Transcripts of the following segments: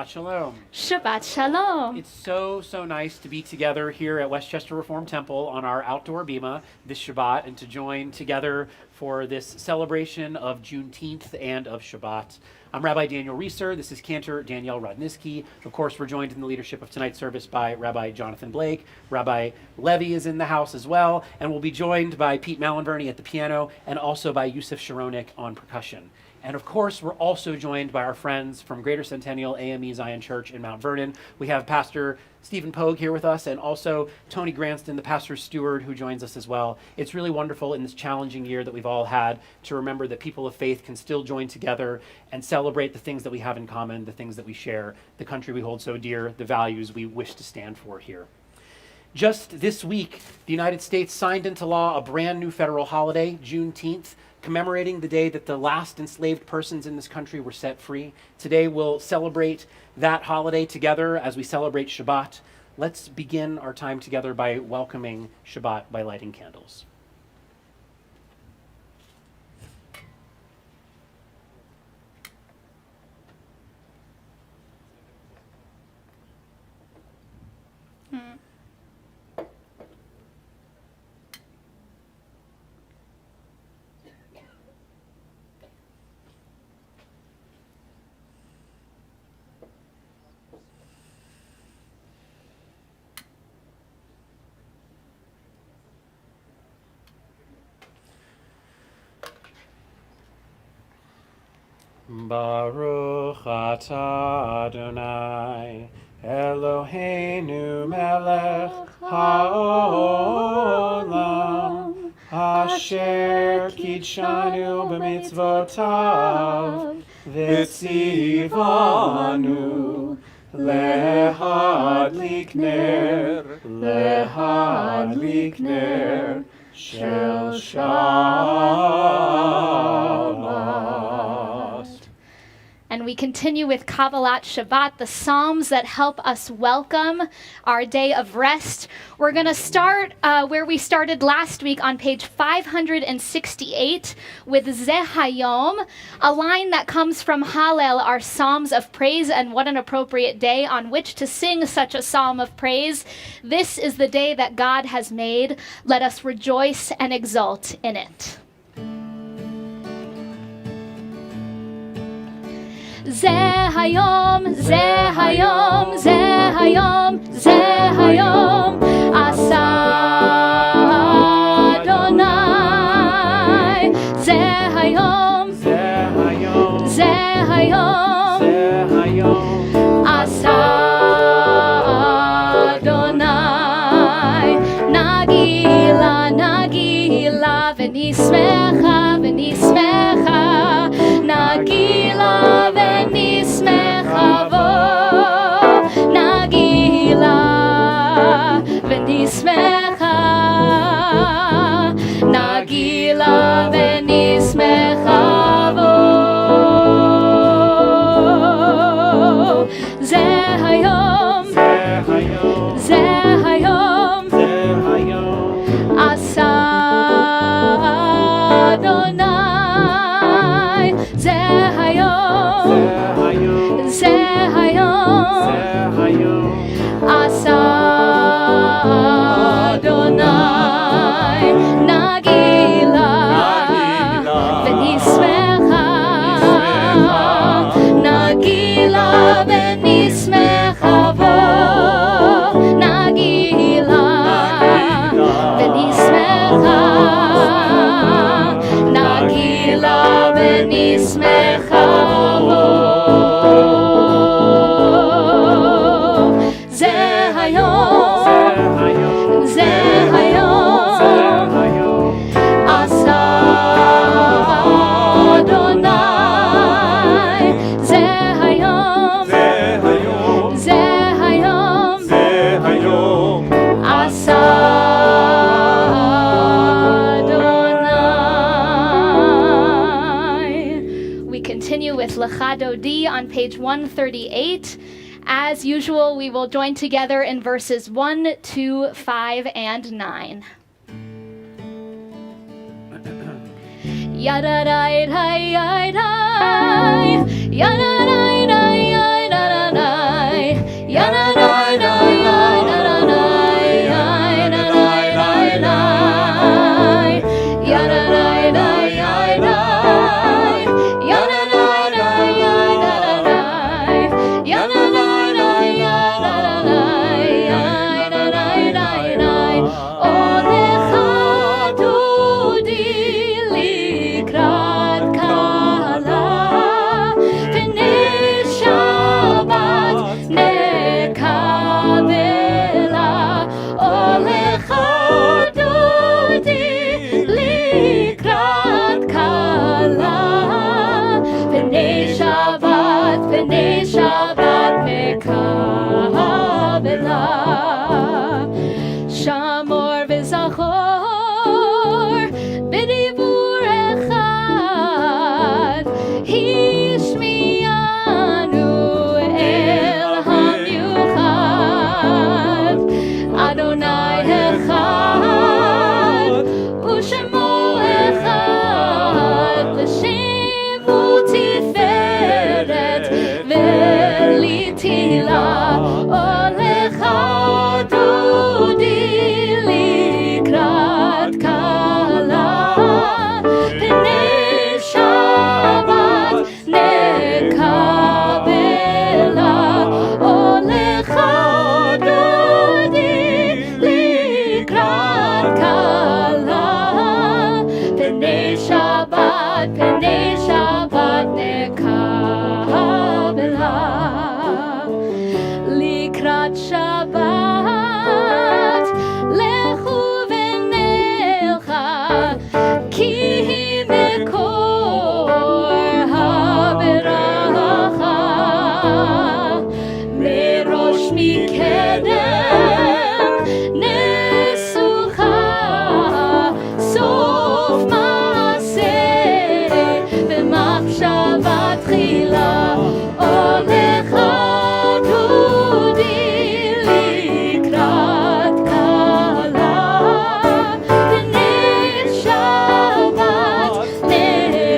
Shabbat Shalom. Shabbat Shalom. It's so nice to be together here at Westchester Reformed Temple on our outdoor bima this Shabbat and to join together for this celebration of Juneteenth and of Shabbat. I'm Rabbi Daniel Reeser. This is Cantor Danielle Rodniski. Of course, we're joined in the leadership of tonight's service by Rabbi Jonathan Blake. Rabbi Levy is in the house as well, and we'll be joined by Pete Malinverney at the piano and also by Yusuf Sharonik on percussion. And of course, we're also joined by our friends from Greater Centennial AME Zion Church in Mount Vernon. We have Pastor Stephen Pogue here with us, and also Tony Granston, the pastor's steward, who joins us as well. It's really wonderful in this challenging year that we've all had to remember that people of faith can still join together and celebrate the things that we have in common, the things that we share, the country we hold so dear, the values we wish to stand for here. Just this week, the United States signed into law a brand new federal holiday, Juneteenth, commemorating the day that the last enslaved persons in this country were set free. Today we'll celebrate that holiday together as we celebrate Shabbat. Let's begin our time together by welcoming Shabbat by lighting candles. Baruch atah Adonai Eloheinu melech haolam asher kidshanu b'mitzvotav v'tzivanu lehadlik ner shel Shabbat. And we continue with Kabbalat Shabbat, the Psalms that help us welcome our day of rest. We're going to start where we started last week on page 568 with Zeh Hayom, a line that comes from Hallel, our Psalms of praise, and what an appropriate day on which to sing such a psalm of praise. This is the day that God has made. Let us rejoice and exult in it. Zeh hayom, zeh hayom, zeh hayom, zeh hayom, asa Adonai. Zeh hayom, Zeh hayom, zeh hayom, Zeh hayom, asa Adonai. Nagila, nagila, v'nismecha, v'nismecha, nagila. V'nismecha, nagila v'nismecha vo. Zeh hayom, Zeh hayom, zeh hayom, Zeh hayom, asa Adonai. Zeh hayom, Zeh hayom, zeh hayom, Zeh hayom, asa Adonai. Nagila, v'nismecha, nagila v'nismecha vo. Nagila, v'nismecha, nagila v'nismecha vo. Zeh hayom, Zeh hayom, asa Adonai. Zeh hayom, Zeh hayom, asa Adonai. We continue with Lecha Dodi on page 138. As usual, we will join together in verses 1, 2, 5, and 9. Yadadai, yadadai, yadadai, yadadai, אדוני אחד ושמו אחד לשם ותפארת ולתהילה הולך דודי לקראת כלה פני שבת נקבלה הולך דודי לקראת כלה פני שבת נקבלה לקראת שבת לכו ונלכה כי היא מקור הברכה מראש מקדם נסוכה סוף מעשה במחשבה תחילה הולך דודי לקראת כלה פני שבת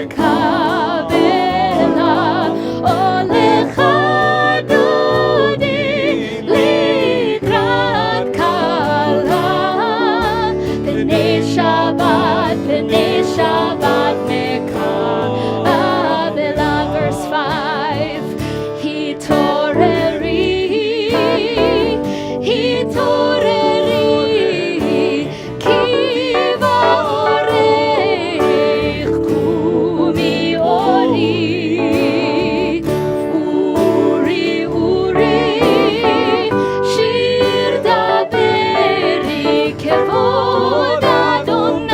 נקבלה הולך דודי לקראת כלה פני שבת נקבלה verse 5 התעוררי כי באורך קומי אורי אורי שיר דברי כבוד אדוני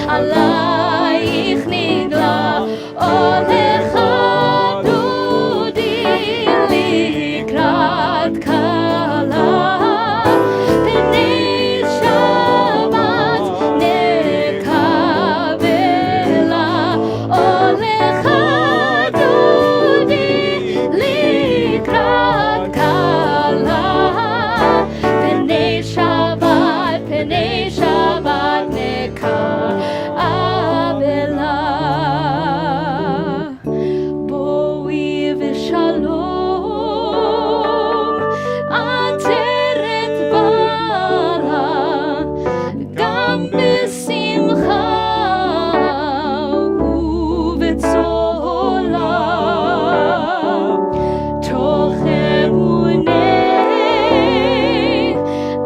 עלייך נגלה הולך דודי לקראת כלה פני שבת נקבלה הולך דודי לקראת כלה פני שבת נקבלה בואי ושלום עטרת בעלה גם בשמחה ובצהלה תוך אמוני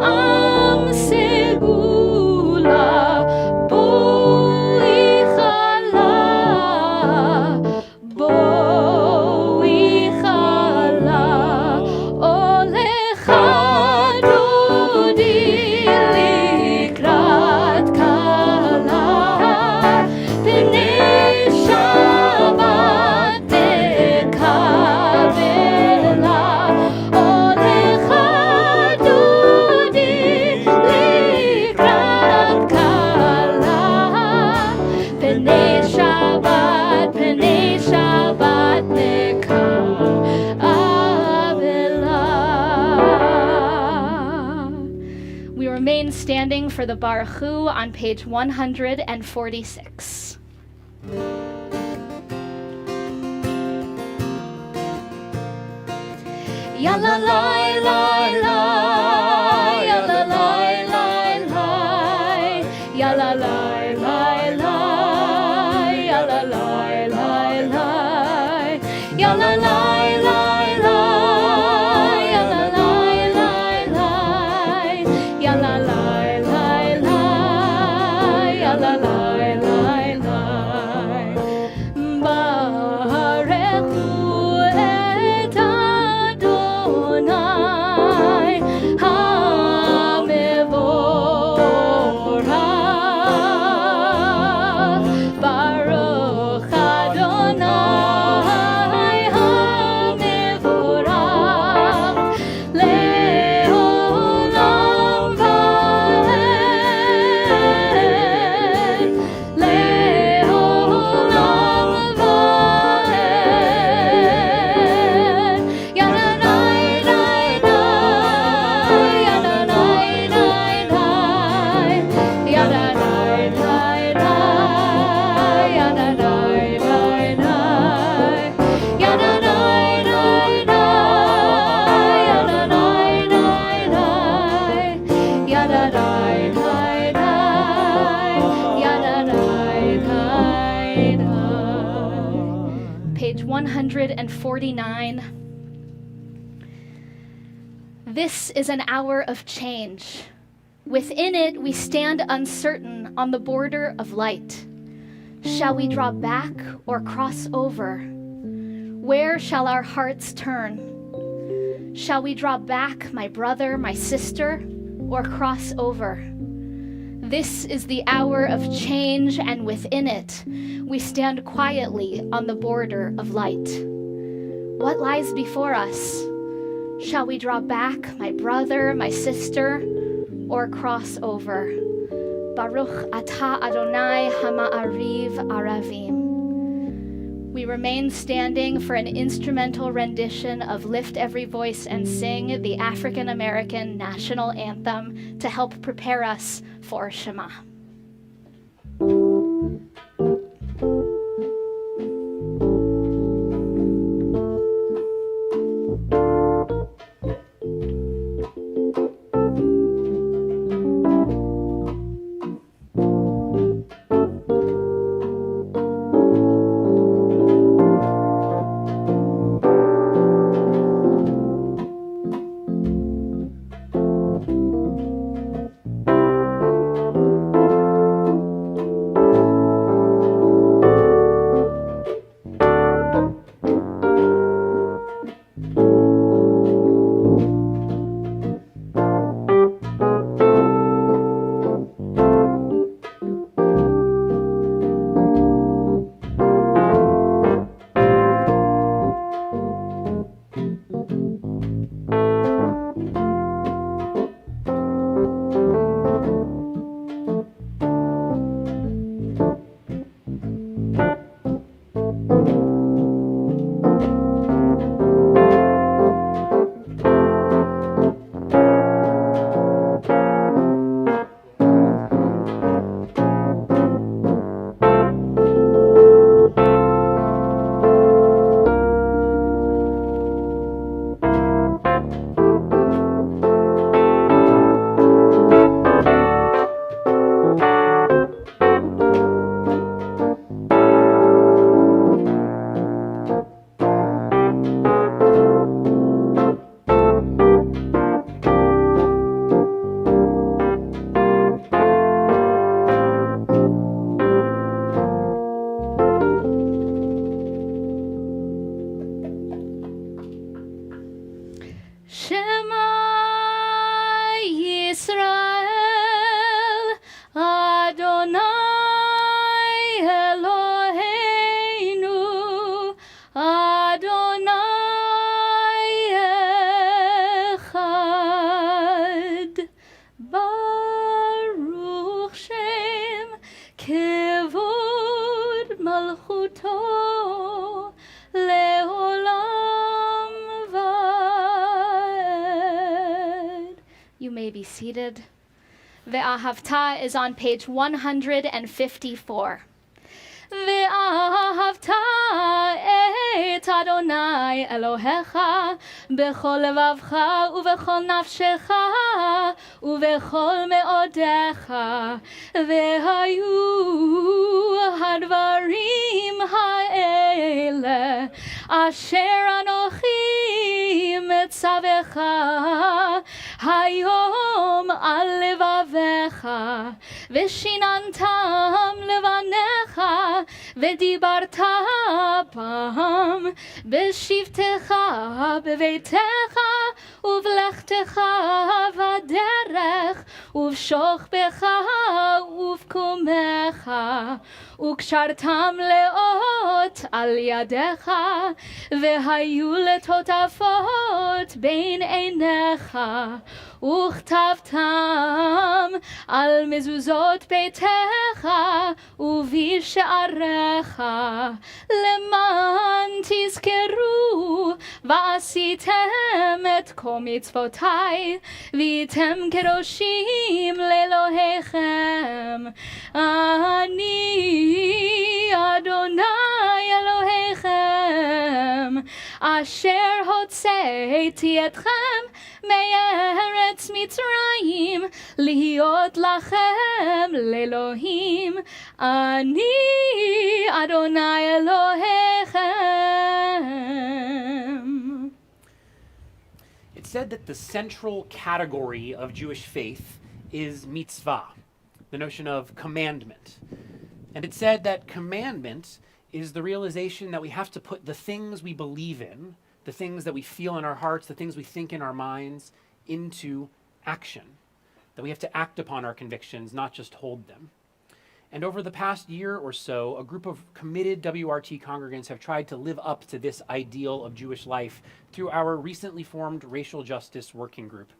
עם סגולה בואי חלה הולך דודי לקראת כלה פני שבת נקבלה הולך דודי לקראת כלה פני שבת נקבלה. We remain standing for the Baruch Hu on page 146. Yalla lai lai lai, yalla lai lai lai, yalla lai lai lai, yalla lai lai lai, yalla lai lai lai, yalla lai lai lai, yalla lai lai lai, yalla lai lai lai. Barechu et Adonai 149. This is an hour of change. Within it, we stand uncertain on the border of light. Shall we draw back or cross over? Where shall our hearts turn? Shall we draw back, my brother, my sister, or cross over? This is the hour of change, and within it, we stand quietly on the border of light. What lies before us? Shall we draw back, my brother, my sister, or cross over? Baruch atah Adonai hama'ariv aravim. We remain standing for an instrumental rendition of Lift Every Voice and Sing, the African American national anthem, to help prepare us for Shema. Be seated. Ve'ahavta is on page 154. Ve'ahavta et Adonai Elohecha bechol levavcha uvechol nafshecha uvechol meodecha ve'hayu hadvarim ha'ele asher anochi metzavecha hayom al levavecha v'shinantam levanecha v'dibarta bam b'shivtecha b'veitecha uv'lechtecha v'derech uv'shochbecha uv'kumecha וקשרתם לאות על ידיך, והיו לטוטפות בין עיניך, וכתבתם על מזוזות ביתך ובשעריך, למען תזכרו ועשיתם את כל מצוותיי, והייתם קדושים לאלוהיכם. אני אדוני אלוהיכם, אשר הוצאתי אתכם מארץ מצרים, להיות לכם לאלוהים, אני אדוני אלוהיכם. It said that the central category of Jewish faith is mitzvah, the notion of commandment. And it said that commandment is the realization that we have to put the things we believe in, the things that we feel in our hearts, the things we think in our minds, into action. That we have to act upon our convictions, not just hold them. And over the past year or so, a group of committed WRT congregants have tried to live up to this ideal of Jewish life through our recently formed Racial Justice Working Group.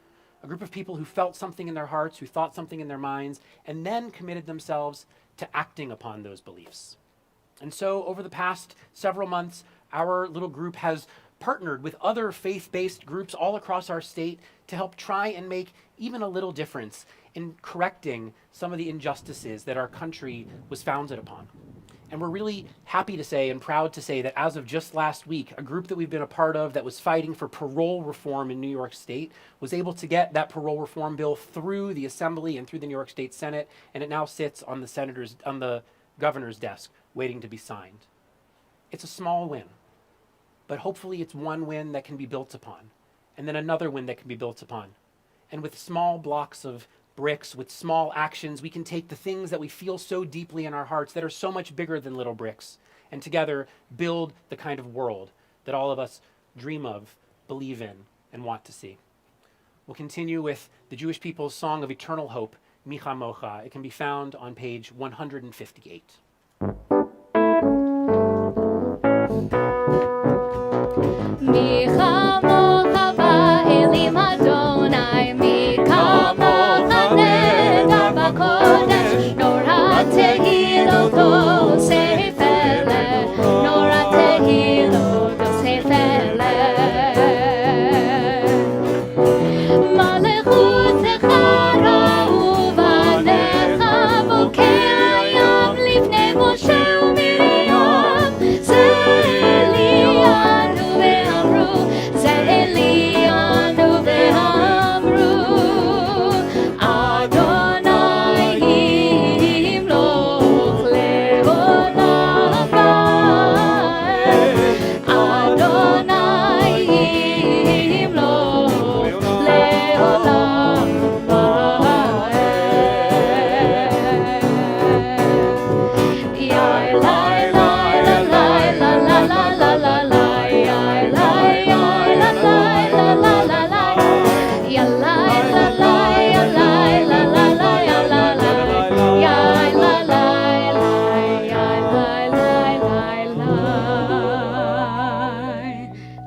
A group of people who felt something in their hearts, who thought something in their minds, and then committed themselves to acting upon those beliefs. And so over the past several months, our little group has partnered with other faith-based groups all across our state to help try and make even a little difference in correcting some of the injustices that our country was founded upon. And we're really happy to say and proud to say that as of just last week, a group that we've been a part of that was fighting for parole reform in New York State was able to get that parole reform bill through the Assembly and through the New York State Senate, and it now sits on the governor's desk waiting to be signed. It's a small win, but hopefully it's one win that can be built upon, and then another win that can be built upon. And with small blocks of bricks, with small actions, we can take the things that we feel so deeply in our hearts that are so much bigger than little bricks, and together build the kind of world that all of us dream of, believe in, and want to see. We'll continue with the Jewish people's song of eternal hope, Micha Mocha. It can be found on page 158. Micha mocha ba'elim Adonai, Micha mocha nedar b'kodesh, Nora tehilot osei felech, Nora tehilot osei felech. Malechutecha ra'u banecha, bokei hayam lifnei Moshe u'Miriam,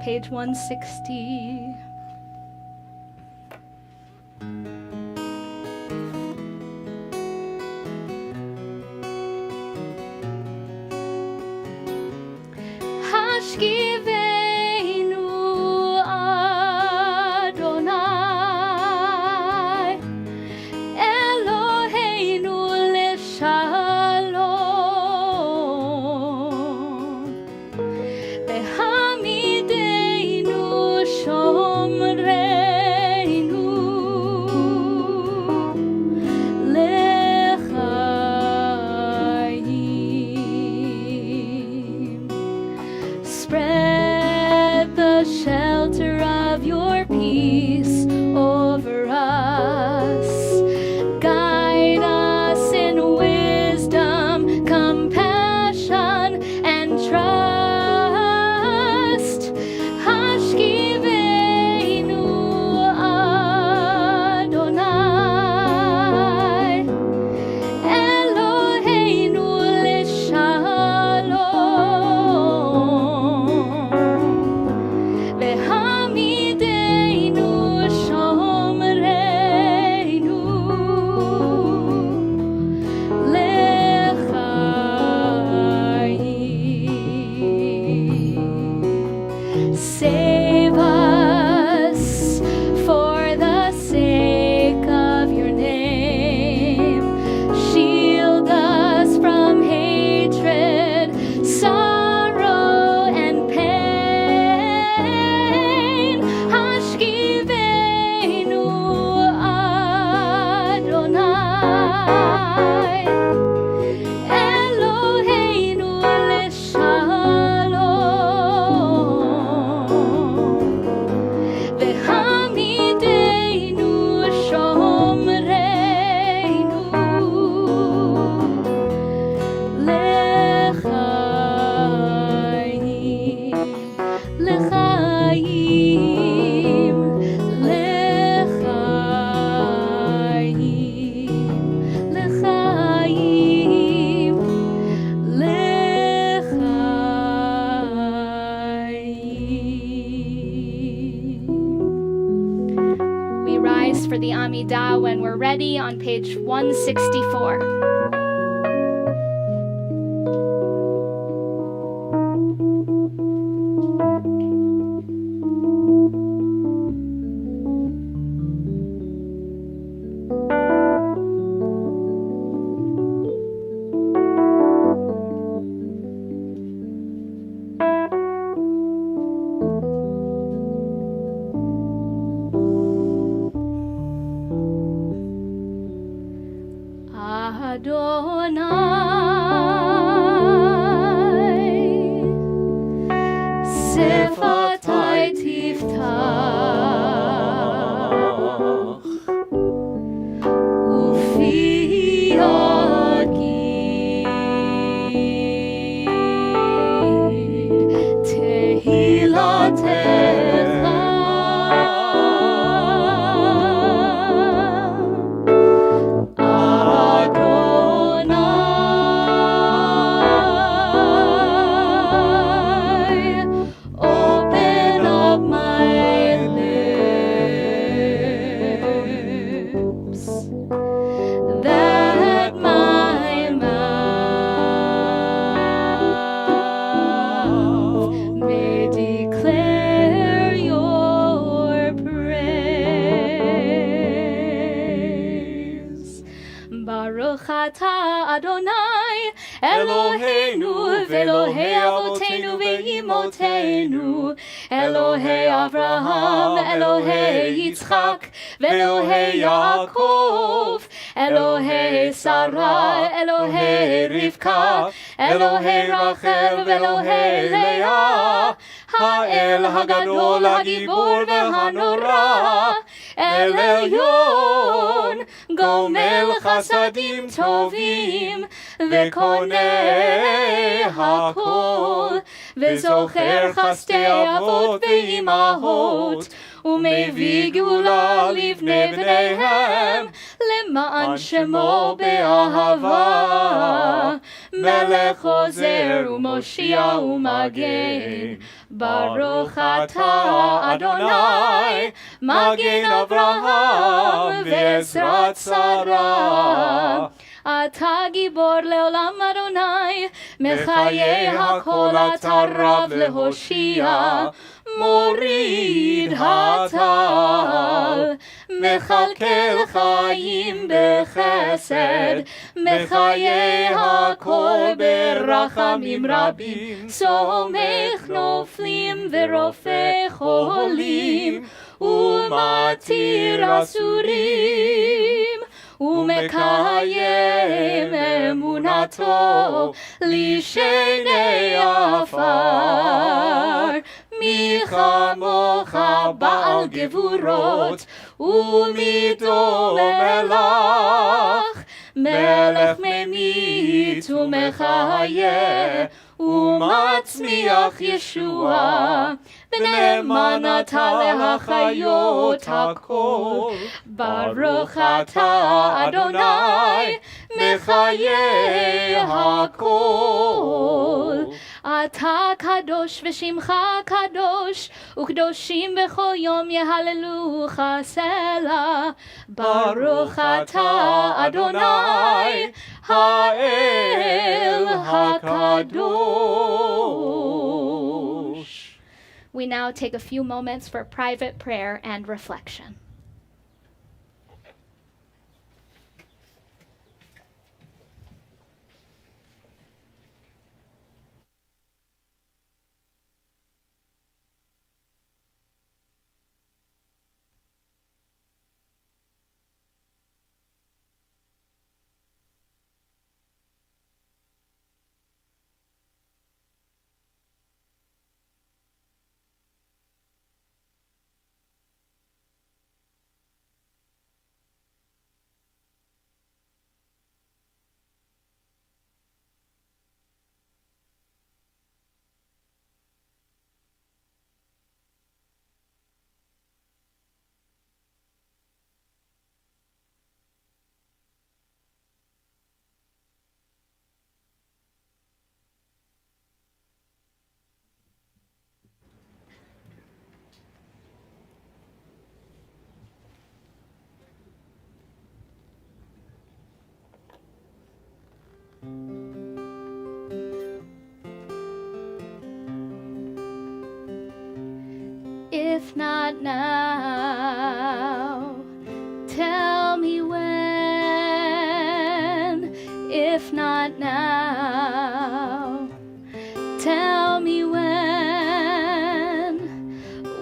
Page 160. Hashkivenu Adonai, Eloheinu leshalom, Behamideinu shomreinu lechayim. Spread when we're ready on page 164. Elohei Avraham, Elohei Yitzchak, Elohei Yaakov, Elohei Sarah, Elohei Rivka, Elohei Rachel, Elohei Leah, Ha'el Hagadol, Hagibor והנורא, El Elyon, Gomel Chasadim Tovim, וקונה הכל, וזוכר חסדי אבות ואימהות, ומביא גאולה לבני בניהם, למען שמו באהבה. מלך עוזר ומושיע ומגן, ברוך אתה אדוני, מגן אברהם ועזרת שרה. אתה גיבור לעולם אדוני, מחיי הכל אתה רב להושיע, מוריד הטל, מכלכל חיים בחסד, מחיי הכל ברחמים רבים, סומך נופלים ורופא חולים, ומתיר אסורים, ומקיים אמונתו לשני עפר. מי כמוך בעל גבורות ומידו מלך, מלך ממית ומחיה ומצמיח ישועה, ונאמן אתה להחיות הכל. ברוך אתה אדוני, מחיי הכל. אתה קדוש ושמך קדוש, וקדושים בכל יום יהללוך סלע. ברוך אתה אדוני, האל הקדוש. We now take a few moments for private prayer and reflection. If not now, tell me when. If not now, tell me when.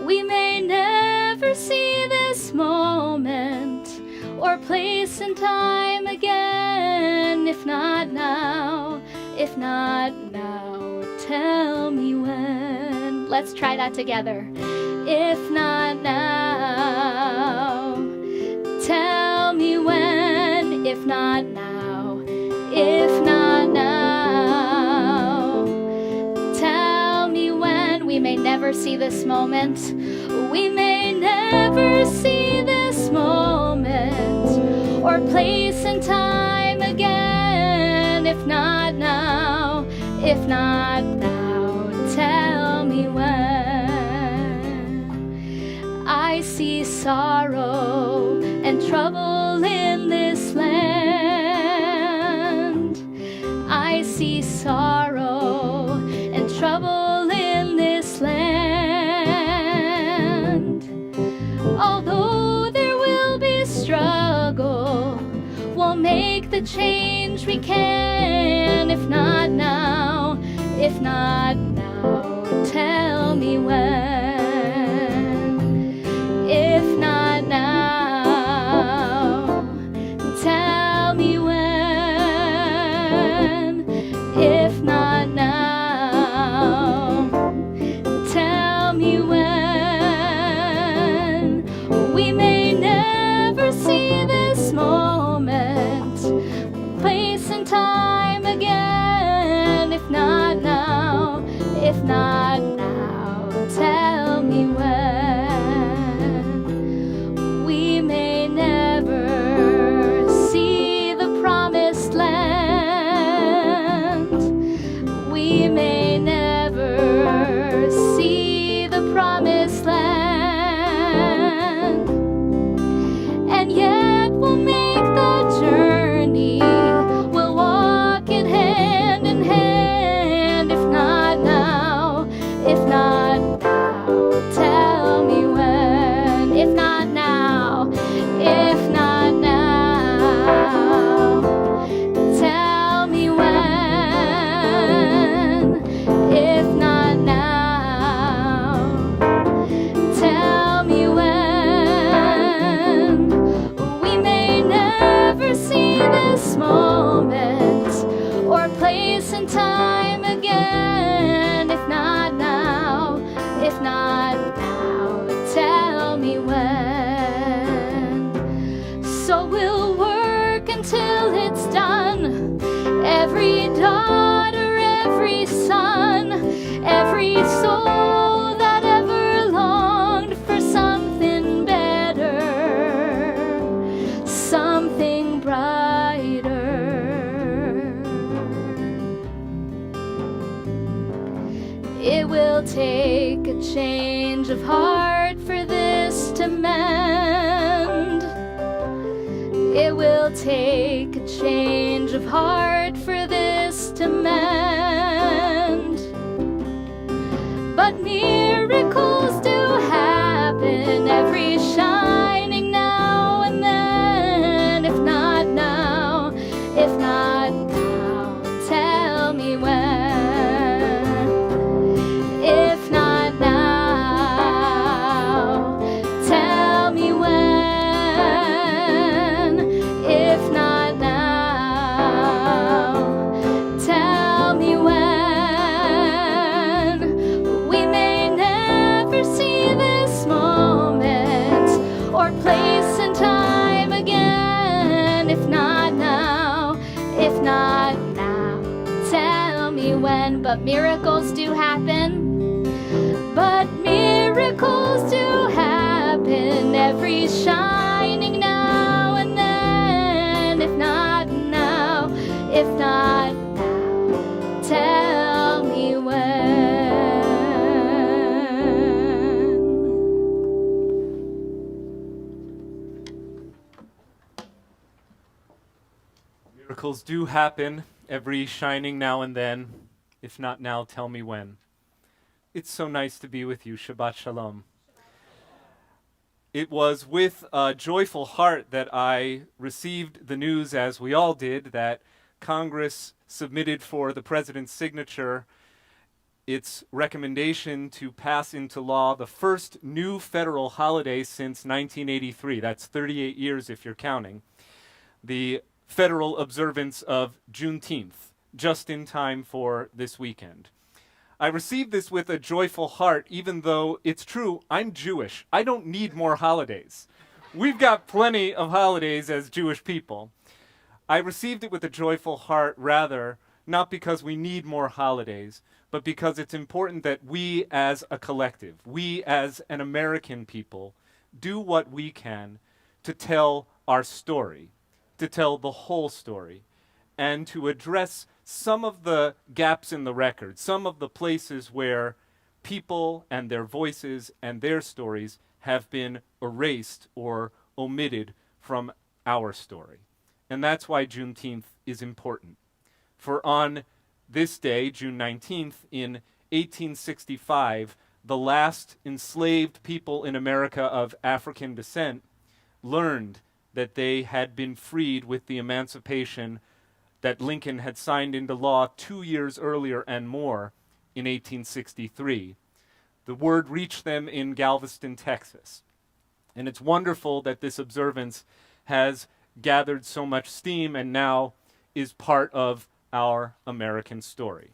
We may never see this moment or place and time again. If not now, if not now, tell me when. Let's try that together. If not now, tell me when. If not now, if not now, tell me when. We may never see this moment. We may never see this moment or place and time again. If not now, if not now, tell me when. I see sorrow and trouble in this land. I see sorrow and trouble in this land. Although there will be struggle, we'll make the change we can. If not now, if not now, tell me when. If not now, tell me when. If not now, tell me when. We may never see this moment, place and time again. If not now, if not now, tell me when. We may never see the promised land. We may never see the promised land. And yet we'll make the journey. We'll walk it hand in hand. If not now, if not now, tell me when. If not now, if not now, tell me when. If not now, tell me when. We may never see this moment or place and time again. If not now, if not now, tell me when. So we'll work until it's done. Every daughter, every son, every soul that ever longed for something better, something brighter. It will take a change of heart for this to mend. It will take a change of heart for this to mend. But miracles do happen every shining now and then. If not now, if not now, tell me when. If not now, tell me when. If not now, tell me when. We may never see this moment or place and time again. If not now, if not now, tell me when. But miracles do happen. But miracles do happen every shining now and then. If not now, if not now, tell me when. Miracles do happen every shining now and then. If not now, tell me when. It's so nice to be with you. Shabbat Shalom. It was with a joyful heart that I received the news, as we all did, that Congress submitted for the president's signature its recommendation to pass into law the first new federal holiday since 1983. That's 38 years if you're counting. The federal observance of Juneteenth, just in time for this weekend. I received this with a joyful heart, even though it's true, I'm Jewish. I don't need more holidays. We've got plenty of holidays as Jewish people. I received it with a joyful heart, rather, not because we need more holidays, but because it's important that we as a collective, we as an American people, do what we can to tell our story, to tell the whole story, and to address some of the gaps in the record, some of the places where people and their voices and their stories have been erased or omitted from our story. And that's why Juneteenth is important. For on this day, June 19th, in 1865, the last enslaved people in America of African descent learned that they had been freed with the emancipation that Lincoln had signed into law 2 years earlier and more in 1863. The word reached them in Galveston, Texas. And it's wonderful that this observance has gathered so much steam and now is part of our American story.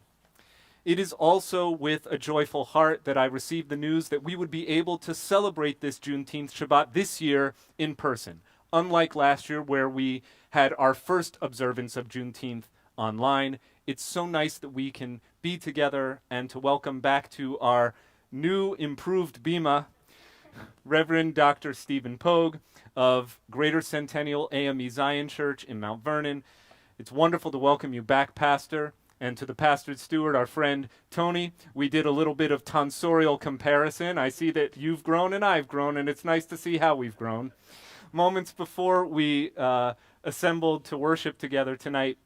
It is also with a joyful heart that I received the news that we would be able to celebrate this Juneteenth Shabbat this year in person, unlike last year where we had our first observance of Juneteenth online. It's so nice that we can be together and to welcome back to our new improved Bima, Reverend Dr. Stephen Pogue of Greater Centennial AME Zion Church in Mount Vernon. It's wonderful to welcome you back, Pastor. And to the pastor's steward, our friend Tony, we did a little bit of tonsorial comparison. I see that you've grown and I've grown, and it's nice to see how we've grown. Moments before we assembled to worship together tonight,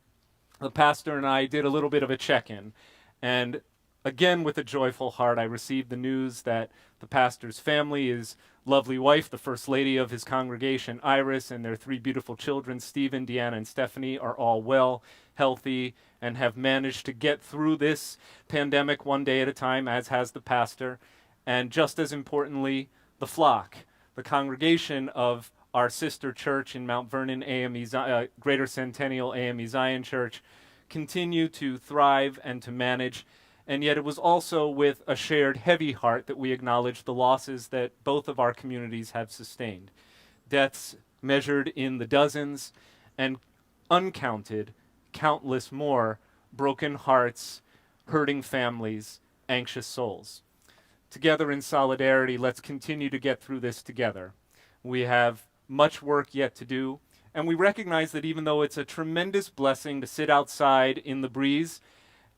the pastor and I did a little bit of a check-in. And again, with a joyful heart, I received the news that the pastor's family, his lovely wife, the first lady of his congregation, Iris, and their 3 beautiful children, Stephen, Deanna, and Stephanie, are all well, healthy, and have managed to get through this pandemic one day at a time, as has the pastor. And just as importantly, the flock, the congregation of our sister church in Mount Vernon, Greater Centennial AME Zion Church, continue to thrive and to manage. And yet it was also with a shared heavy heart that we acknowledge the losses that both of our communities have sustained. Deaths measured in the dozens and uncounted, countless more broken hearts, hurting families, anxious souls. Together in solidarity, let's continue to get through this together. We have much work yet to do, and we recognize that even though it's a tremendous blessing to sit outside in the breeze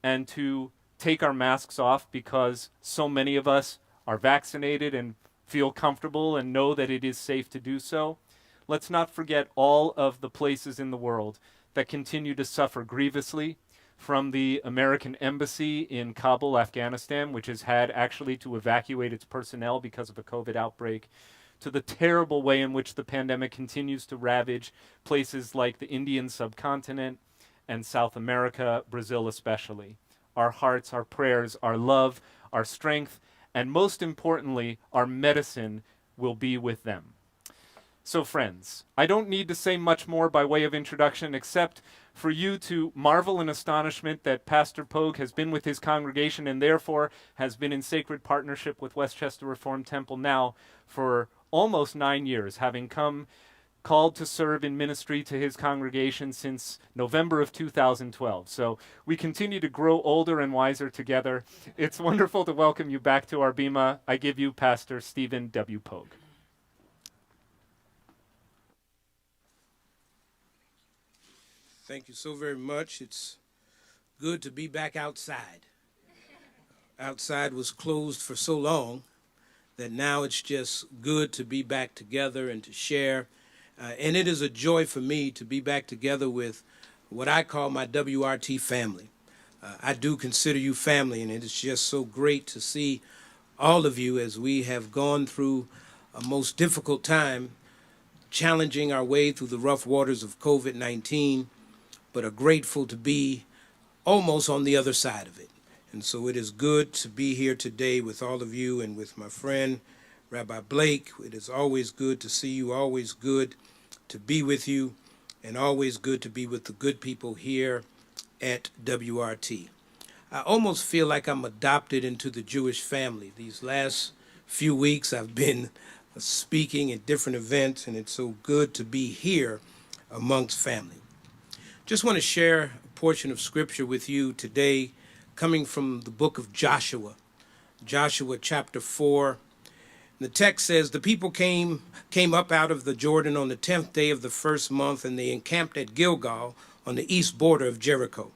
and to take our masks off because so many of us are vaccinated and feel comfortable and know that it is safe to do so, let's not forget all of the places in the world that continue to suffer grievously, from the American embassy in Kabul, Afghanistan, which has had actually to evacuate its personnel because of a COVID outbreak, to the terrible way in which the pandemic continues to ravage places like the Indian subcontinent and South America, Brazil especially. Our hearts, our prayers, our love, our strength, and most importantly, our medicine will be with them. So friends, I don't need to say much more by way of introduction except for you to marvel in astonishment that Pastor Pogue has been with his congregation and therefore has been in sacred partnership with Westchester Reformed Temple now for almost 9 years, having come called to serve in ministry to his congregation since November of 2012. So we continue to grow older and wiser together. It's wonderful to welcome you back to our Bima. I give you Pastor Stephen W. Pogue. Thank you so very much. It's good to be back outside. Outside was closed for so long that now it's just good to be back together and to share. And it is a joy for me to be back together with what I call my WRT family. I do consider you family, and it is just so great to see all of you as we have gone through a most difficult time challenging our way through the rough waters of COVID-19, but are grateful to be almost on the other side of it. And so it is good to be here today with all of you and with my friend, Rabbi Blake. It is always good to see you, always good to be with you, and always good to be with the good people here at WRT. I almost feel like I'm adopted into the Jewish family. These last few weeks I've been speaking at different events, and it's so good to be here amongst family. Just want to share a portion of scripture with you today coming from the book of Joshua, Joshua chapter 4. The text says, the people came up out of the Jordan on the 10th day of the first month, and they encamped at Gilgal on the east border of Jericho.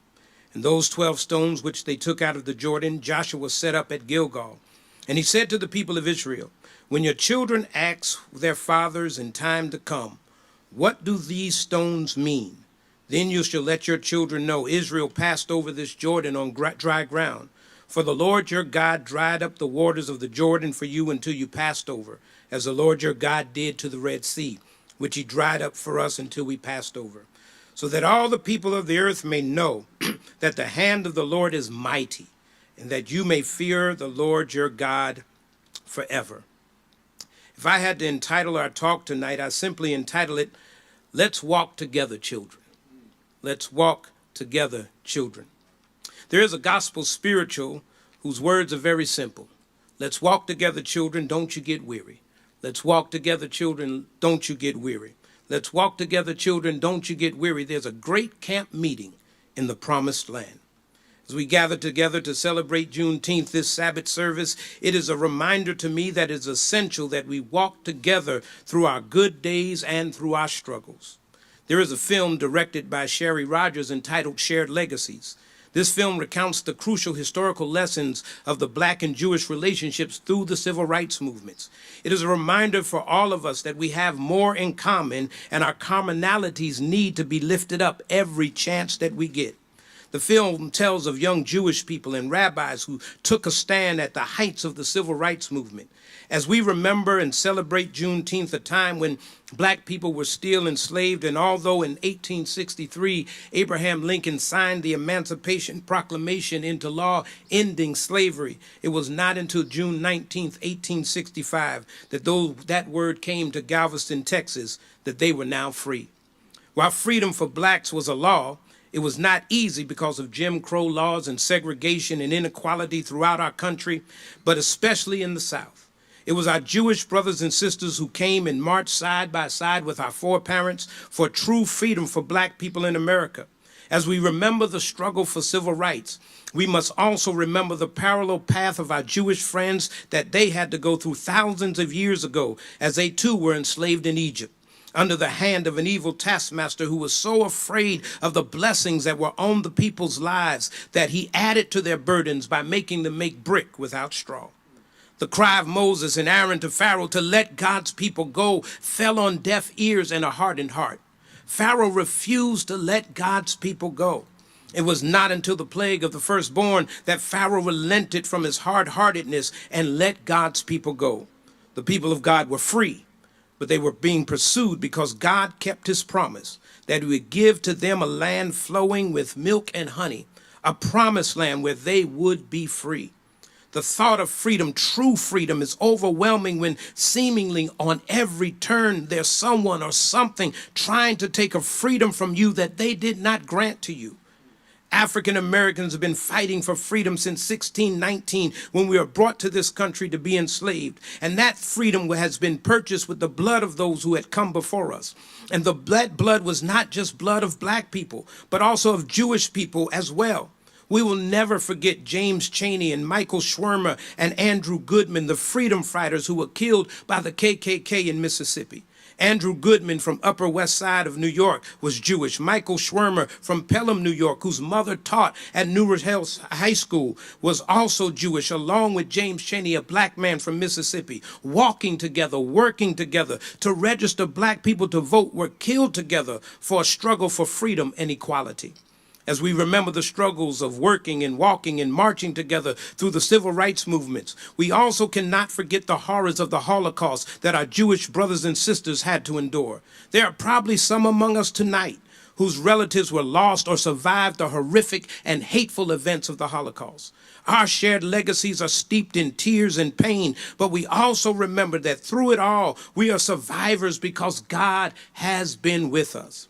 And those 12 stones which they took out of the Jordan, Joshua set up at Gilgal. And he said to the people of Israel, when your children ask their fathers in time to come, what do these stones mean? Then you shall let your children know Israel passed over this Jordan on dry ground. For the Lord your God dried up the waters of the Jordan for you until you passed over, as the Lord your God did to the Red Sea, which he dried up for us until we passed over. So that all the people of the earth may know that the hand of the Lord is mighty, and that you may fear the Lord your God forever. If I had to entitle our talk tonight, I simply entitle it, Let's Walk Together, Children. Let's walk together, children. There is a gospel spiritual whose words are very simple. Let's walk together, children, don't you get weary. Let's walk together, children, don't you get weary. Let's walk together, children, don't you get weary. There's a great camp meeting in the promised land. As we gather together to celebrate Juneteenth, this Sabbath service, it is a reminder to me that it's essential that we walk together through our good days and through our struggles. There is a film directed by Sherry Rogers entitled Shared Legacies. This film recounts the crucial historical lessons of the Black and Jewish relationships through the civil rights movements. It is a reminder for all of us that we have more in common and our commonalities need to be lifted up every chance that we get. The film tells of young Jewish people and rabbis who took a stand at the heights of the civil rights movement. As we remember and celebrate Juneteenth, a time when black people were still enslaved, and although in 1863 Abraham Lincoln signed the Emancipation Proclamation into law ending slavery, it was not until June 19th, 1865 that that word came to Galveston, Texas, that they were now free. While freedom for blacks was a law, it was not easy because of Jim Crow laws and segregation and inequality throughout our country, but especially in the South. It was our Jewish brothers and sisters who came and marched side by side with our foreparents for true freedom for black people in America. As we remember the struggle for civil rights, we must also remember the parallel path of our Jewish friends that they had to go through thousands of years ago as they too were enslaved in Egypt, under the hand of an evil taskmaster who was so afraid of the blessings that were on the people's lives that he added to their burdens by making them make brick without straw. The cry of Moses and Aaron to Pharaoh to let God's people go fell on deaf ears and a hardened heart. Pharaoh refused to let God's people go. It was not until the plague of the firstborn that Pharaoh relented from his hard-heartedness and let God's people go. The people of God were free, but they were being pursued because God kept his promise that he would give to them a land flowing with milk and honey, a promised land where they would be free. The thought of freedom, true freedom, is overwhelming when seemingly on every turn there's someone or something trying to take a freedom from you that they did not grant to you. African Americans have been fighting for freedom since 1619 when we were brought to this country to be enslaved. And that freedom has been purchased with the blood of those who had come before us. And the blood was not just blood of black people, but also of Jewish people as well. We will never forget James Chaney and Michael Schwermer and Andrew Goodman, the freedom fighters who were killed by the KKK in Mississippi. Andrew Goodman from Upper West Side of New York was Jewish. Michael Schwermer from Pelham, New York, whose mother taught at Newhart Hills High School, was also Jewish, along with James Chaney, a black man from Mississippi. Walking together, working together to register black people to vote, were killed together for a struggle for freedom and equality. As we remember the struggles of working and walking and marching together through the civil rights movements, we also cannot forget the horrors of the Holocaust that our Jewish brothers and sisters had to endure. There are probably some among us tonight whose relatives were lost or survived the horrific and hateful events of the Holocaust. Our shared legacies are steeped in tears and pain, but we also remember that through it all, we are survivors because God has been with us.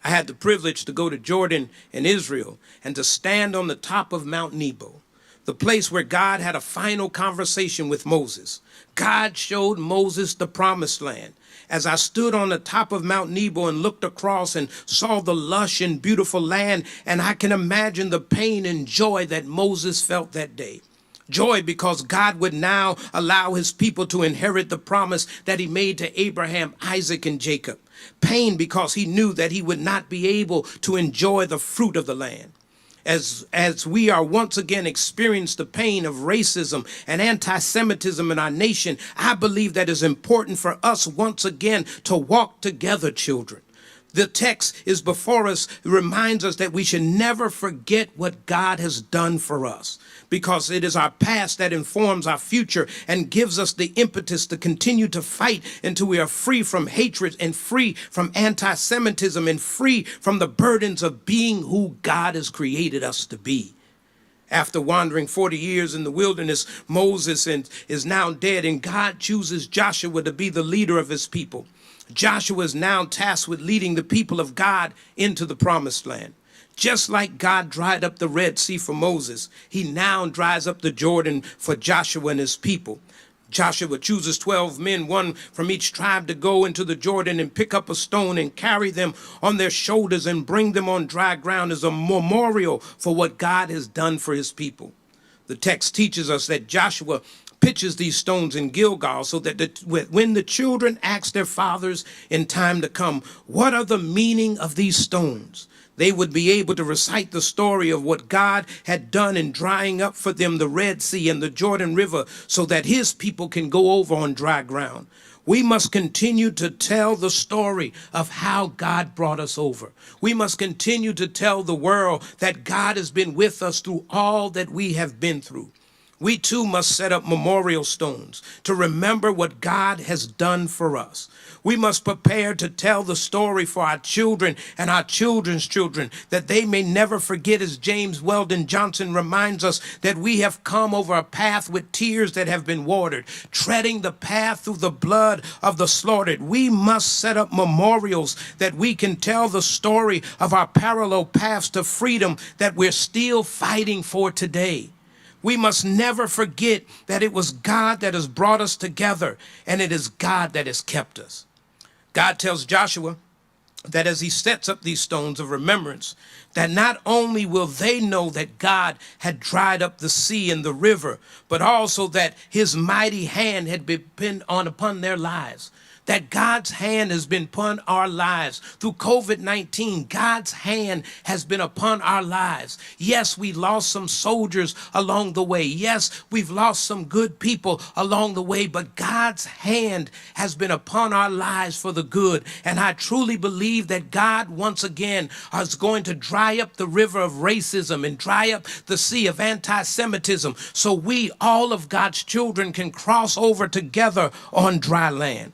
I had the privilege to go to Jordan and Israel and to stand on the top of Mount Nebo, the place where God had a final conversation with Moses. God showed Moses the promised land. As I stood on the top of Mount Nebo and looked across and saw the lush and beautiful land, and I can imagine the pain and joy that Moses felt that day. Joy because God would now allow his people to inherit the promise that he made to Abraham, Isaac, and Jacob. Pain because he knew that he would not be able to enjoy the fruit of the land. As we are once again experiencing the pain of racism and anti-Semitism in our nation, I believe that it's important for us once again to walk together, children. The text is before us. It reminds us that we should never forget what God has done for us, because it is our past that informs our future and gives us the impetus to continue to fight until we are free from hatred and free from anti-Semitism and free from the burdens of being who God has created us to be. After wandering 40 years in the wilderness, Moses is now dead, and God chooses Joshua to be the leader of his people. Joshua is now tasked with leading the people of God into the promised land. Just like God dried up the Red Sea for Moses, he now dries up the Jordan for Joshua and his people. Joshua chooses 12 men, one from each tribe, to go into the Jordan and pick up a stone and carry them on their shoulders and bring them on dry ground as a memorial for what God has done for his people. The text teaches us that Joshua pitches these stones in Gilgal so that when the children ask their fathers in time to come, what are the meaning of these stones? They would be able to recite the story of what God had done in drying up for them the Red Sea and the Jordan River so that his people can go over on dry ground. We must continue to tell the story of how God brought us over. We must continue to tell the world that God has been with us through all that we have been through. We too must set up memorial stones to remember what God has done for us. We must prepare to tell the story for our children and our children's children, that they may never forget, as James Weldon Johnson reminds us, that we have come over a path with tears that have been watered, treading the path through the blood of the slaughtered. We must set up memorials that we can tell the story of our parallel paths to freedom that we're still fighting for today. We must never forget that it was God that has brought us together, and it is God that has kept us. God tells Joshua that as he sets up these stones of remembrance, that not only will they know that God had dried up the sea and the river, but also that his mighty hand had been upon their lives. That God's hand has been upon our lives. Through COVID-19, God's hand has been upon our lives. Yes, we lost some soldiers along the way. Yes, we've lost some good people along the way, but God's hand has been upon our lives for the good. And I truly believe that God once again is going to dry up the river of racism and dry up the sea of anti-Semitism so we, all of God's children, can cross over together on dry land.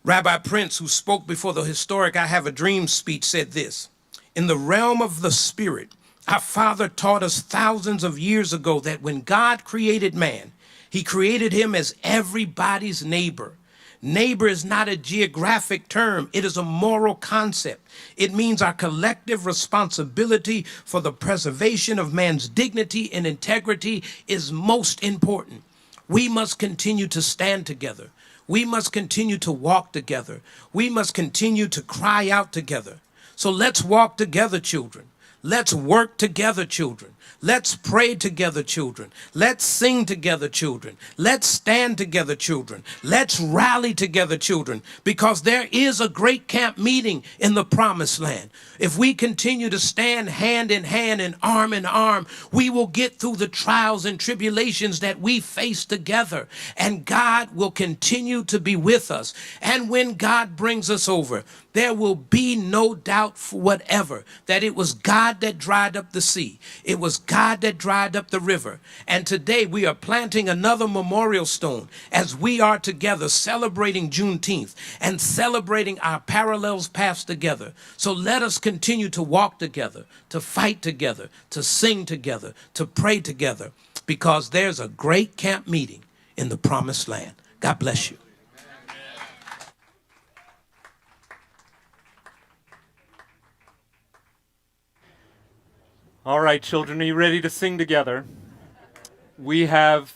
Rabbi Prince, who spoke before the historic I Have a Dream speech, said this: in the realm of the spirit, our Father taught us thousands of years ago that when God created man, he created him as everybody's neighbor. Neighbor is not a geographic term. It is a moral concept. It means our collective responsibility for the preservation of man's dignity and integrity is most important. We must continue to stand together. We must continue to walk together. We must continue to cry out together. So let's walk together, children. Let's work together, children. Let's pray together, children. Let's sing together, children. Let's stand together, children. Let's rally together, children, because there is a great camp meeting in the promised land. If we continue to stand hand and arm, we will get through the trials and tribulations that we face together, and God will continue to be with us. And when God brings us over, there will be no doubt for whatever that it was God that dried up the sea. It was God that dried up the river. And today we are planting another memorial stone as we are together celebrating Juneteenth and celebrating our parallels paths together. So let us continue to walk together, to fight together, to sing together, to pray together, because there's a great camp meeting in the promised land. God bless you. All right, children, are you ready to sing together? We have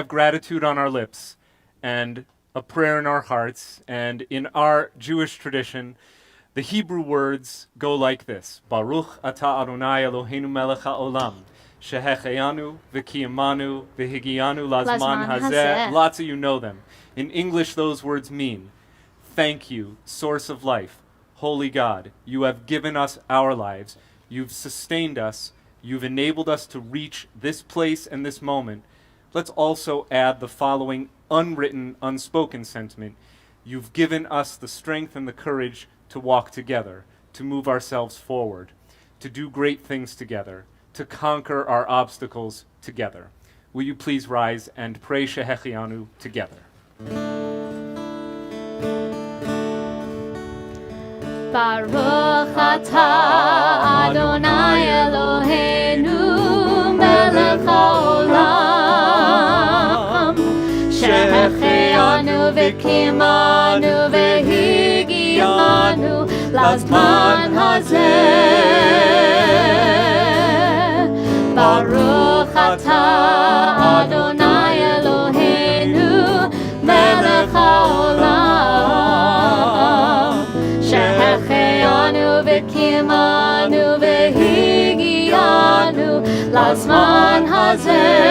gratitude on our lips and a prayer in our hearts. And in our Jewish tradition, the Hebrew words go like this: Baruch atah Adonai Eloheinu melech haolam, shehecheyanu v'kiyamanu v'higianu lazman hazeh. Lots of you know them. In English, those words mean, thank you, source of life, holy God. You have given us our lives. You've sustained us. You've enabled us to reach this place and this moment. Let's also add the following unwritten, unspoken sentiment. You've given us the strength and the courage to walk together, to move ourselves forward, to do great things together, to conquer our obstacles together. Will you please rise and pray Shehechianu together? Baruch atah Adonai Eloheinu melech haolam, shehecheyanu v'kiyamanu v'higianu lazman hazeh. Baruch atah Adonai Eloheinu melech haolam, shehecheyanu v'kiyamanu v'higianu lazman hazeh.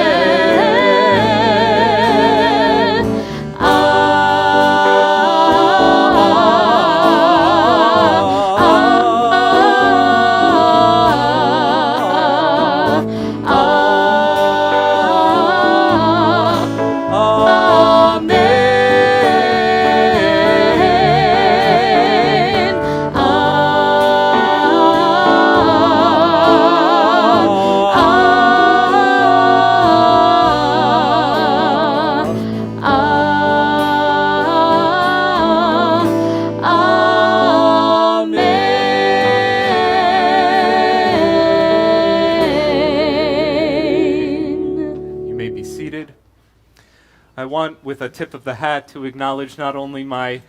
With a tip of the hat to acknowledge not only my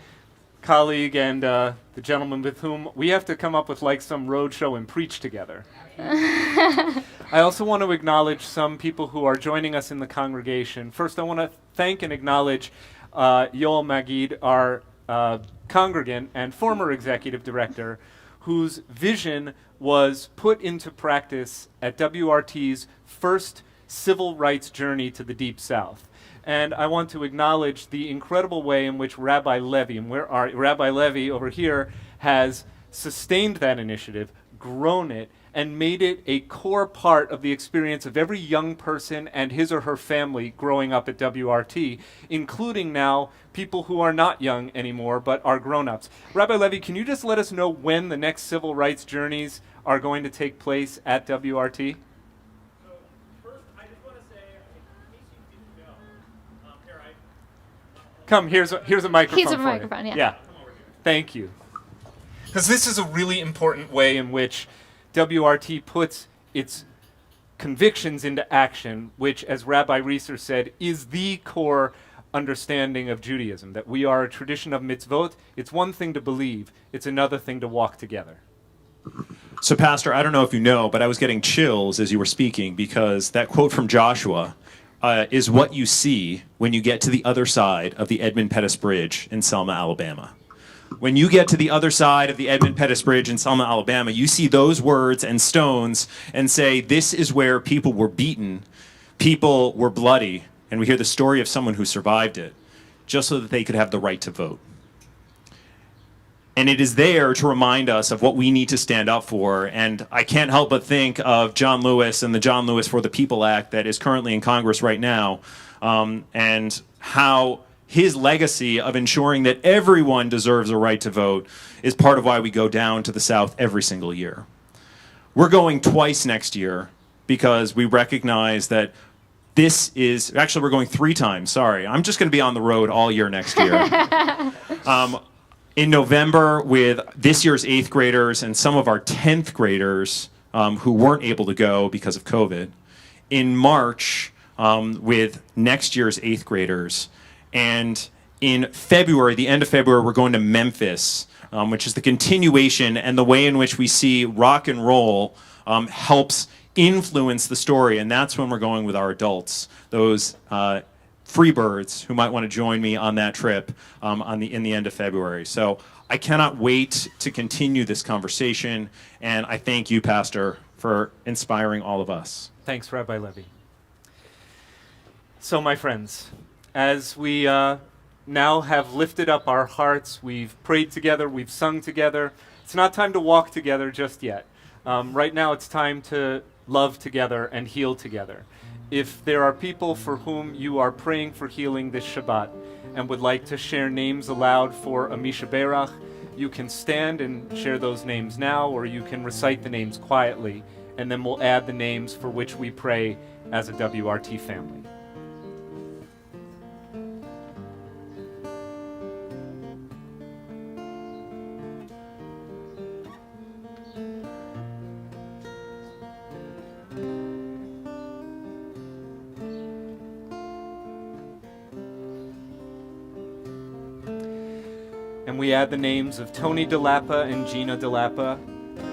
colleague and the gentleman with whom we have to come up with like some roadshow and preach together. I also want to acknowledge some people who are joining us in the congregation. First, I want to thank and acknowledge Yoel Magid, our congregant and former executive director, whose vision was put into practice at WRT's first civil rights journey to the Deep South. And I want to acknowledge the incredible way in which Rabbi Levy, and where our Rabbi Levy over here, has sustained that initiative, grown it, and made it a core part of the experience of every young person and his or her family growing up at WRT, including now people who are not young anymore but are grown-ups. Rabbi Levy, can you just let us know when the next civil rights journeys are going to take place at WRT? Come, here's a microphone. Here's a microphone, you. yeah. Thank you. Because this is a really important way in which WRT puts its convictions into action, which, as Rabbi Reeser said, is the core understanding of Judaism, that we are a tradition of mitzvot. It's one thing to believe, it's another thing to walk together. So, Pastor, I don't know if you know, but I was getting chills as you were speaking, because that quote from Joshua is what you see when you get to the other side of the Edmund Pettus Bridge in Selma, Alabama. When you get to the other side of the Edmund Pettus Bridge in Selma, Alabama, you see those words and stones and say, this is where people were beaten, people were bloody, and we hear the story of someone who survived it, just so that they could have the right to vote. And it is there to remind us of what we need to stand up for. And I can't help but think of John Lewis and the John Lewis for the People Act that is currently in Congress right now, and how his legacy of ensuring that everyone deserves a right to vote is part of why we go down to the South every single year. We're going twice next year because we recognize that this is, actually we're going 3 times, sorry. I'm just going to be on the road all year next year. In November with this year's 8th graders and some of our 10th graders who weren't able to go because of COVID. In March with next year's 8th graders. And in February, the end of February, we're going to Memphis, which is the continuation and the way in which we see rock and roll helps influence the story. And that's when we're going with our adults, those free birds who might want to join me on that trip in the end of February. So I cannot wait to continue this conversation. And I thank you, Pastor, for inspiring all of us. Thanks, Rabbi Levy. So, my friends, as we now have lifted up our hearts, we've prayed together, we've sung together, it's not time to walk together just yet. Right now it's time to love together and heal together. If there are people for whom you are praying for healing this Shabbat and would like to share names aloud for Amisha Berach, you can stand and share those names now, or you can recite the names quietly, and then we'll add the names for which we pray as a WRT family. And we add the names of Tony DeLappa and Gina DeLappa,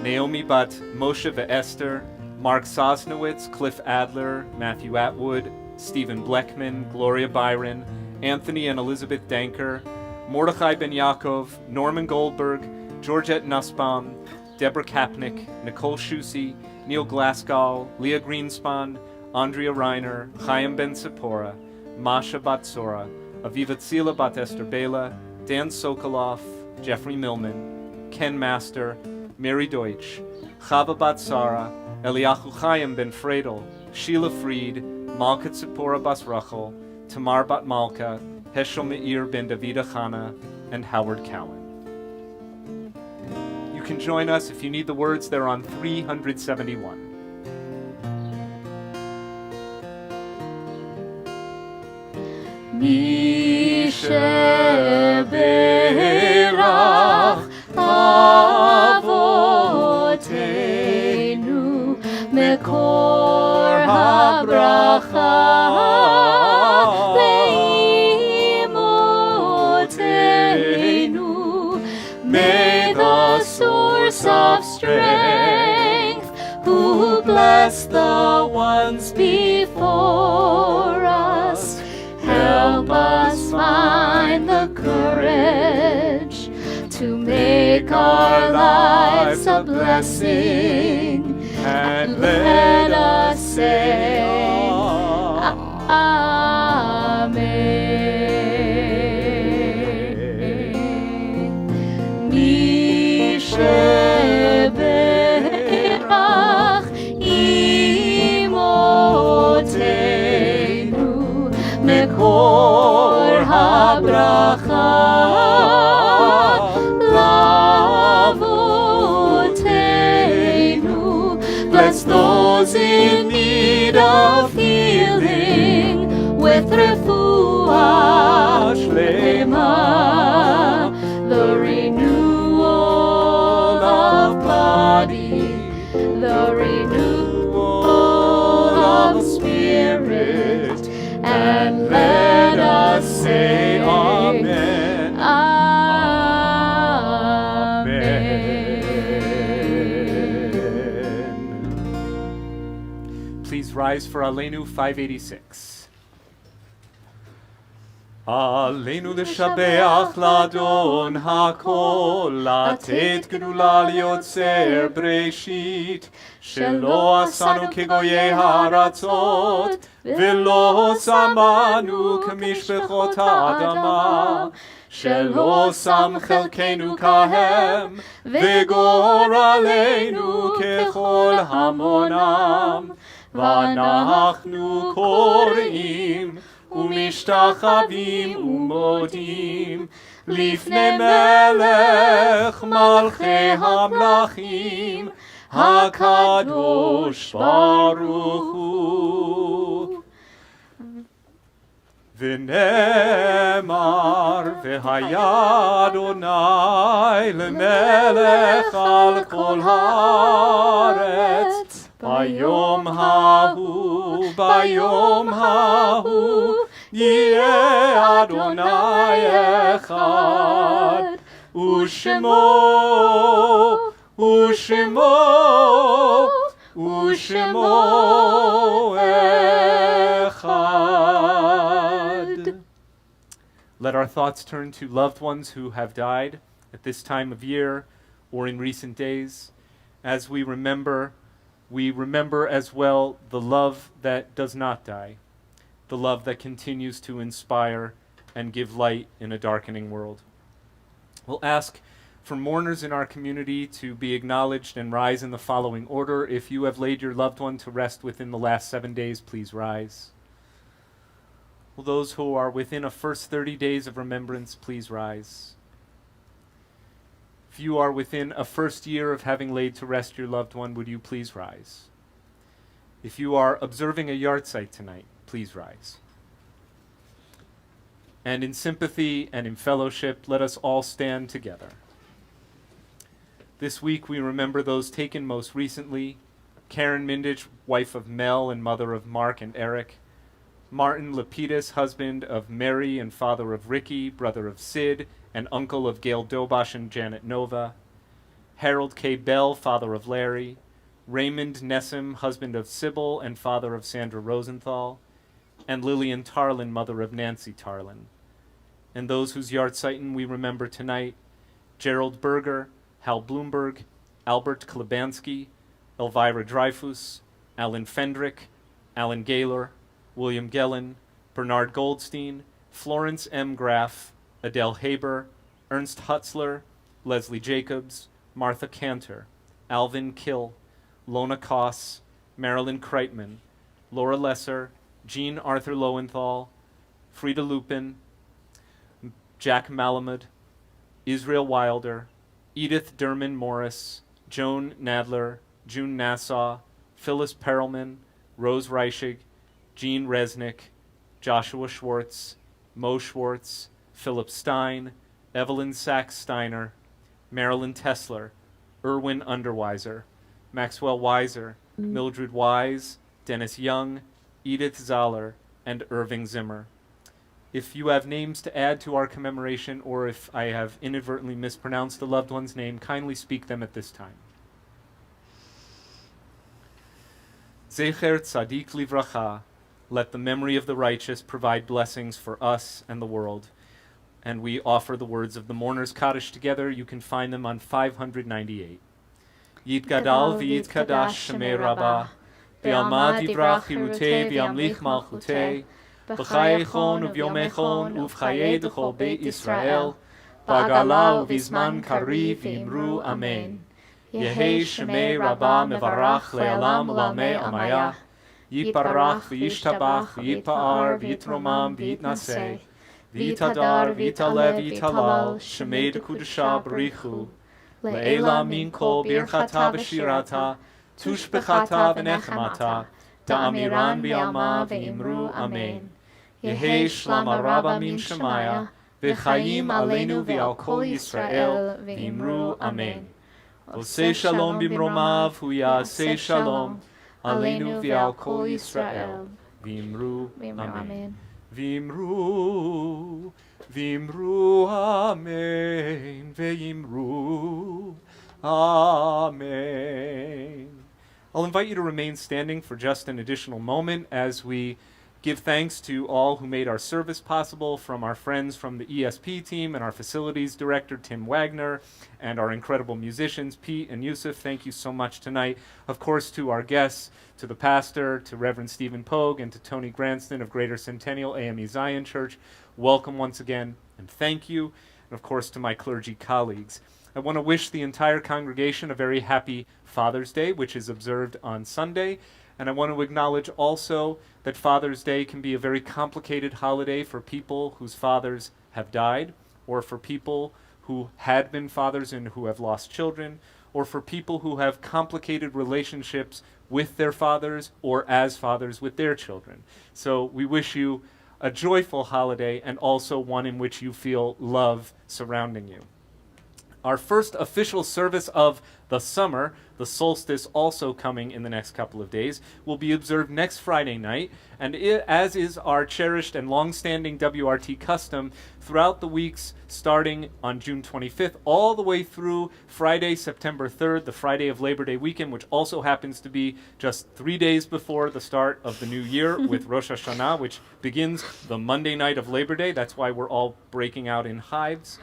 Naomi Bat Moshe Esther, Mark Sosnowitz, Cliff Adler, Matthew Atwood, Stephen Bleckman, Gloria Byron, Anthony and Elizabeth Danker, Mordechai Ben Yaakov, Norman Goldberg, Georgette Nussbaum, Deborah Kapnick, Nicole Shusi, Neil Glassgall, Leah Greenspan, Andrea Reiner, Chaim Ben Sipora, Masha Batsora, Aviva Tzila Bat Esther Bela, Dan Sokoloff, Jeffrey Millman, Ken Master, Mary Deutsch, Chava Batsara, Eliyahu Chaim Ben Fredel, Sheila Fried, Malka Tzipora Bas Rachel, Tamar Bat Malka, Heschel Meir Ben Davida Chana, and Howard Cowan. You can join us if you need the words. They're on 371. Berach Avotenu Mekor HaBracha Leimotenu. May the source of strength, who bless the ones before us, help us find the courage to make our lives a blessing, and let us say Amen. Mishe Berach Imotenu Mekor HaBracha Lavotenu. Bless those in need of healing with refuah shlema, the renewal of body, the renewal of spirit, and let us say Amen. Amen. Please rise for Aleinu 586. עלינו לשבח לאדון הכל, לתת גדולה ליוצר בראשית, שלא עשנו כגויי הארצות, ולא שמנו כמשפחות האדמה, שלא שם חלקנו כהם, וגורלנו ככל המונם. ואנחנו קוראים ומשתחווים ומודים לפני מלך מלכי המלכים, הקדוש ברוך הוא. ונאמר, והיה אדוני למלך על כל הארץ, ביום ההוא יהיה אדוני אחד, ושמו אחד. Let our thoughts turn to loved ones who have died at this time of year or in recent days. As we remember as well the love that does not die, the love that continues to inspire and give light in a darkening world. We'll ask for mourners in our community to be acknowledged and rise in the following order. If you have laid your loved one to rest within the last 7 days, please rise. Will those who are within a first 30 days of remembrance please rise? If you are within a first year of having laid to rest your loved one, would you please rise? If you are observing a yard site tonight, please rise. And in sympathy and in fellowship, let us all stand together. This week we remember those taken most recently: Karen Mindich, wife of Mel and mother of Mark and Eric; Martin Lapidus, husband of Mary and father of Ricky, brother of Sid, and uncle of Gail Dobash and Janet Nova; Harold K. Bell, father of Larry; Raymond Nessim, husband of Sybil and father of Sandra Rosenthal; and Lillian Tarlin, mother of Nancy Tarlin. And those whose yahrzeichen we remember tonight: Gerald Berger, Hal Bloomberg, Albert Klebansky, Elvira Dreyfus, Alan Fendrick, Alan Gaylor, William Gellin, Bernard Goldstein, Florence M. Graff, Adele Haber, Ernst Hutzler, Leslie Jacobs, Martha Cantor, Alvin Kill, Lona Koss, Marilyn Kreitman, Laura Lesser, Jean Arthur Lowenthal, Frida Lupin, Jack Malamud, Israel Wilder, Edith Derman Morris, Joan Nadler, June Nassau, Phyllis Perelman, Rose Reichig, Jean Resnick, Joshua Schwartz, Mo Schwartz, Philip Stein, Evelyn Sachs-Steiner, Marilyn Tesler, Erwin Underweiser, Maxwell Weiser, Mildred Wise, Dennis Young, Edith Zahler, and Irving Zimmer. If you have names to add to our commemoration, or if I have inadvertently mispronounced a loved one's name, kindly speak them at this time. Zecher Tzadik Livracha, let the memory of the righteous provide blessings for us and the world. And we offer the words of the Mourners Kaddish together. You can find them on 598. Yitgadal v'yitkadash shemei Rabbah, v'yalmad divrach hirutei v'yamlich malchutei, b'chayechon uvyomechon uv'chayei d'chol beit Yisrael, b'agala uv'izman kariv v'imru amen. Yehei shemei Rabbah mevarach le'alam u'lamei amaya, yitbarach v'yishtabach v'yitpa'ar v'yitromam v'yitnaseh, v'yitadar v'yitalev v'yitalal shemei d'kudusha b'richu, le'ela min kol birchata v'shirata, tushbechata v'nechemata, da'amiran b'yalma v'imru amen. Yehi shlama rabba min shemaya, v'chayim aleinu v'al kol Yisrael v'imru amen. Oseh shalom b'mromav hu ya'aseh shalom, aleinu v'al kol Yisrael v'imru amen. V'imru, v'imru amen, v'imru amen. I'll invite you to remain standing for just an additional moment as we give thanks to all who made our service possible, from our friends from the ESP team and our facilities director, Tim Wagner, and our incredible musicians, Pete and Yusuf. Thank you so much tonight. Of course, to our guests, to the pastor, to Reverend Stephen Pogue, and to Tony Granston of Greater Centennial AME Zion Church. Welcome once again, and thank you. And of course, to my clergy colleagues. I want to wish the entire congregation a very happy Father's Day, which is observed on Sunday. And I want to acknowledge also that Father's Day can be a very complicated holiday for people whose fathers have died, or for people who had been fathers and who have lost children, or for people who have complicated relationships with their fathers or as fathers with their children. So we wish you a joyful holiday, and also one in which you feel love surrounding you. Our first official service of the summer, the solstice also coming in the next couple of days, will be observed next Friday night, and as is our cherished and long-standing WRT custom, throughout the weeks starting on June 25th all the way through Friday, September 3rd, the Friday of Labor Day weekend, which also happens to be just 3 days before the start of the new year with Rosh Hashanah, which begins the Monday night of Labor Day. That's why we're all breaking out in hives.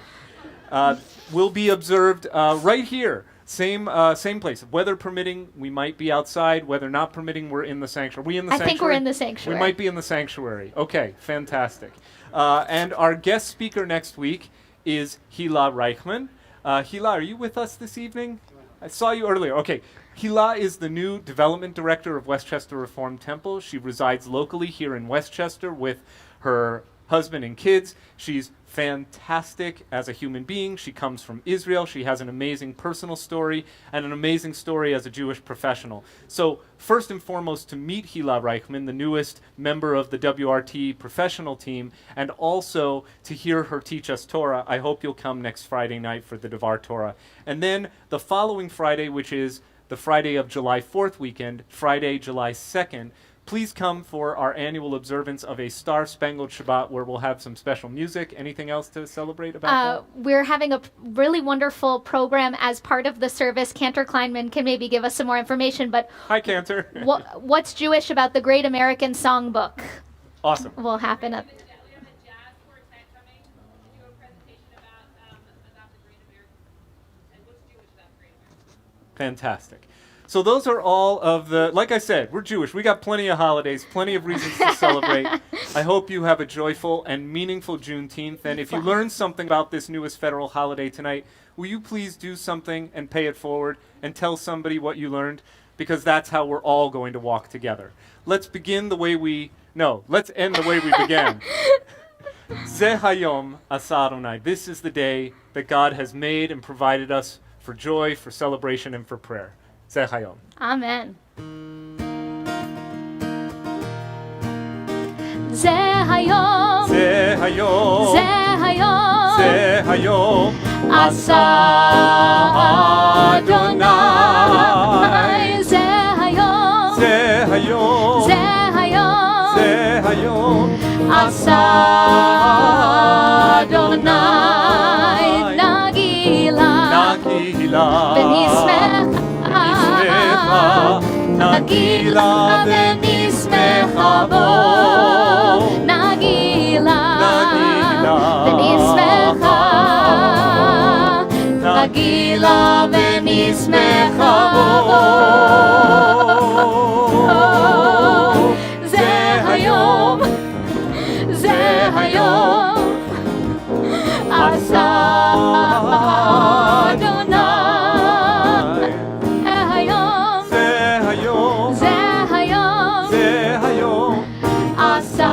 Will be observed right here, same place. Weather permitting, we might be outside. Weather not permitting, we're in the sanctuary. Are we in the sanctuary? I think we're in the sanctuary. We might be in the sanctuary. Okay, fantastic. And our guest speaker next week is Hila Reichman. Hila, are you with us this evening? I saw you earlier. Okay. Hila is the new development director of Westchester Reformed Temple. She resides locally here in Westchester with her husband and kids. She's fantastic as a human being. She comes from Israel. She has an amazing personal story and an amazing story as a Jewish professional. So first and foremost, to meet Hila Reichman, the newest member of the WRT professional team, and also to hear her teach us Torah, I hope you'll come next Friday night for the Devar Torah. And then the following Friday, which is the Friday of July 4th weekend, Friday, July 2nd, please come for our annual observance of a Star-Spangled Shabbat, where we'll have some special music. Anything else to celebrate about that? We're having a really wonderful program as part of the service. Cantor Kleinman can maybe give us some more information, but Hi, Cantor. what's Jewish about the Great American Songbook? Awesome. Will happen up. Fantastic. So those are all of the, like I said, we're Jewish. We got plenty of holidays, plenty of reasons to celebrate. I hope you have a joyful and meaningful Juneteenth. And if you learned something about this newest federal holiday tonight, will you please do something and pay it forward and tell somebody what you learned? Because that's how we're all going to walk together. Let's begin the way let's end the way we began. Ze hayom asa Adonai. This is the day that God has made and provided us for joy, for celebration, and for prayer. Ze hayom. Amen. Ze hayom. Ze hayom. Ze hayom. Ze hayom. Asa Adonai. Ze hayom. Ze hayom. Ze hayom. Ze hayom. Asa Adonai. Nagila. Nagila. V'nismecha. Nagila v'nismecha bo. Nagila v'nismecha. Nagila v'nismecha bo. Ze hayom. Ze hayom. Asa Adonai. Ze hayom. Ze hayom. Ze hayom. Asa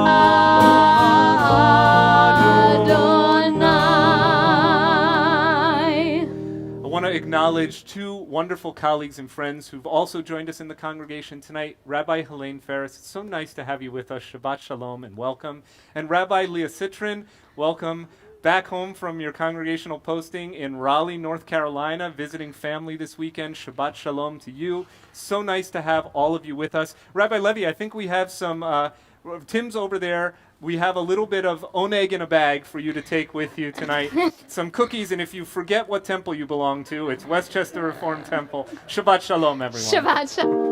Adonai. I want to acknowledge two wonderful colleagues and friends who've also joined us in the congregation tonight. Rabbi Helene Ferris, it's so nice to have you with us. Shabbat Shalom and welcome. And Rabbi Leah Citrin, welcome back home from your congregational posting in Raleigh, North Carolina, visiting family this weekend. Shabbat Shalom to you. So nice to have all of you with us. Rabbi Levy, I think we have some, Tim's over there. We have a little bit of oneg in a bag for you to take with you tonight. Some cookies, and if you forget what temple you belong to, it's Westchester Reformed Temple. Shabbat Shalom, everyone. Shabbat Shalom.